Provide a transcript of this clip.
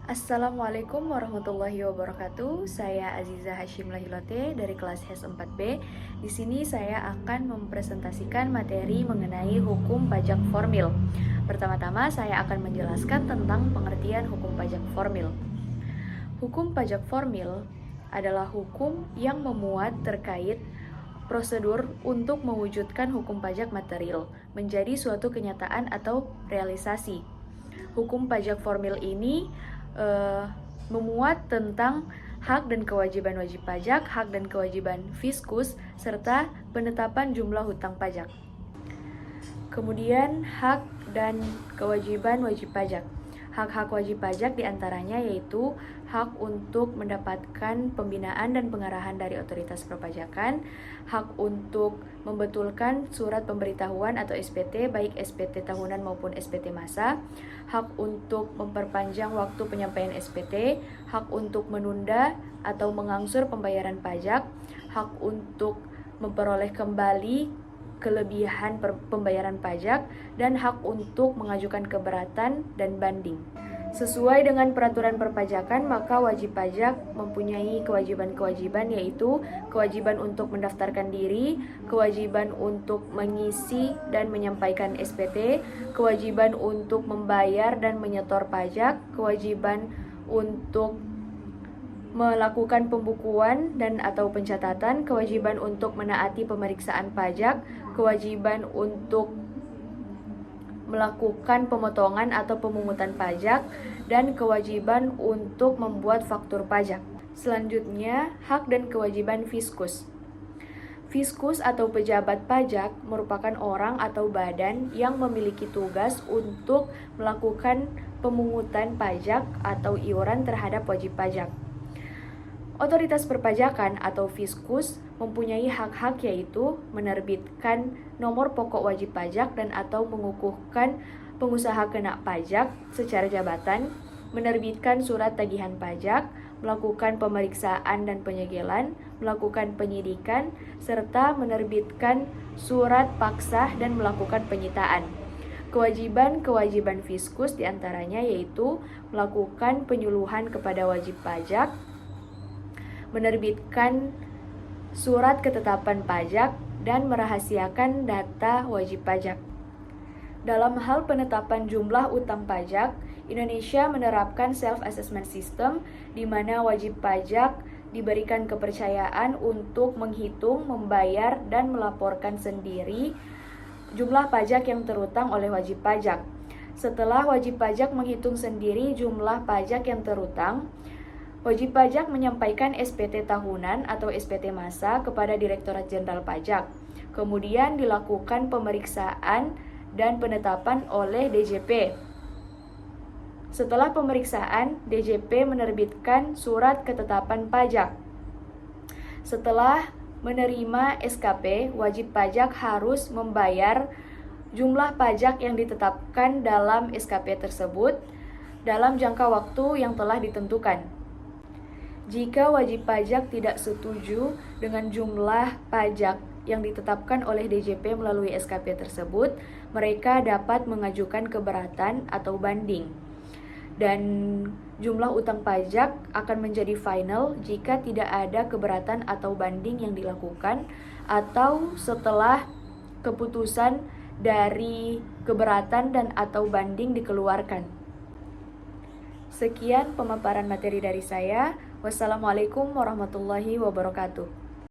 Assalamualaikum warahmatullahi wabarakatuh. Saya Aziza Hashim Lahilote dari kelas HES 4B. Di sini saya akan mempresentasikan materi mengenai hukum pajak formil. Pertama-tama saya akan menjelaskan tentang pengertian hukum pajak formil. Hukum pajak formil adalah hukum yang memuat terkait prosedur untuk mewujudkan hukum pajak material menjadi suatu kenyataan atau realisasi. Hukum pajak formil ini memuat tentang hak dan kewajiban wajib pajak, hak dan kewajiban fiskus, serta penetapan jumlah hutang pajak. Kemudian hak dan kewajiban wajib pajak. Hak-hak wajib pajak diantaranya yaitu hak untuk mendapatkan pembinaan dan pengarahan dari otoritas perpajakan, hak untuk membetulkan surat pemberitahuan atau SPT, baik SPT tahunan maupun SPT masa, hak untuk memperpanjang waktu penyampaian SPT, hak untuk menunda atau mengangsur pembayaran pajak, hak untuk memperoleh kembali kelebihan pembayaran pajak, dan hak untuk mengajukan keberatan dan banding. Sesuai dengan peraturan perpajakan, maka wajib pajak mempunyai kewajiban-kewajiban, yaitu kewajiban untuk mendaftarkan diri, kewajiban untuk mengisi dan menyampaikan SPT, kewajiban untuk membayar dan menyetor pajak, kewajiban untuk melakukan pembukuan dan atau pencatatan, kewajiban untuk menaati pemeriksaan pajak, kewajiban untuk melakukan pemotongan atau pemungutan pajak, dan kewajiban untuk membuat faktur pajak. Selanjutnya, hak dan kewajiban fiskus. Fiskus atau pejabat pajak merupakan orang atau badan yang memiliki tugas untuk melakukan pemungutan pajak atau iuran terhadap wajib pajak. Otoritas perpajakan atau fiskus mempunyai hak-hak yaitu menerbitkan nomor pokok wajib pajak dan atau mengukuhkan pengusaha kena pajak secara jabatan, menerbitkan surat tagihan pajak, melakukan pemeriksaan dan penyegelan, melakukan penyidikan, serta menerbitkan surat paksa dan melakukan penyitaan. Kewajiban-kewajiban fiskus diantaranya yaitu melakukan penyuluhan kepada wajib pajak, menerbitkan surat ketetapan pajak, dan merahasiakan data wajib pajak. Dalam hal penetapan jumlah utang pajak, Indonesia menerapkan self-assessment system di mana wajib pajak diberikan kepercayaan untuk menghitung, membayar, dan melaporkan sendiri jumlah pajak yang terutang oleh wajib pajak. Setelah wajib pajak menghitung sendiri jumlah pajak yang terutang, wajib pajak menyampaikan SPT tahunan atau SPT masa kepada Direktorat Jenderal Pajak. Kemudian dilakukan pemeriksaan dan penetapan oleh DJP. Setelah pemeriksaan, DJP menerbitkan surat ketetapan pajak. Setelah menerima SKP, wajib pajak harus membayar jumlah pajak yang ditetapkan dalam SKP tersebut dalam jangka waktu yang telah ditentukan. Jika wajib pajak tidak setuju dengan jumlah pajak yang ditetapkan oleh DJP melalui SKP tersebut, mereka dapat mengajukan keberatan atau banding. Dan jumlah utang pajak akan menjadi final jika tidak ada keberatan atau banding yang dilakukan atau setelah keputusan dari keberatan dan atau banding dikeluarkan. Sekian pemaparan materi dari saya. Wassalamualaikum warahmatullahi wabarakatuh.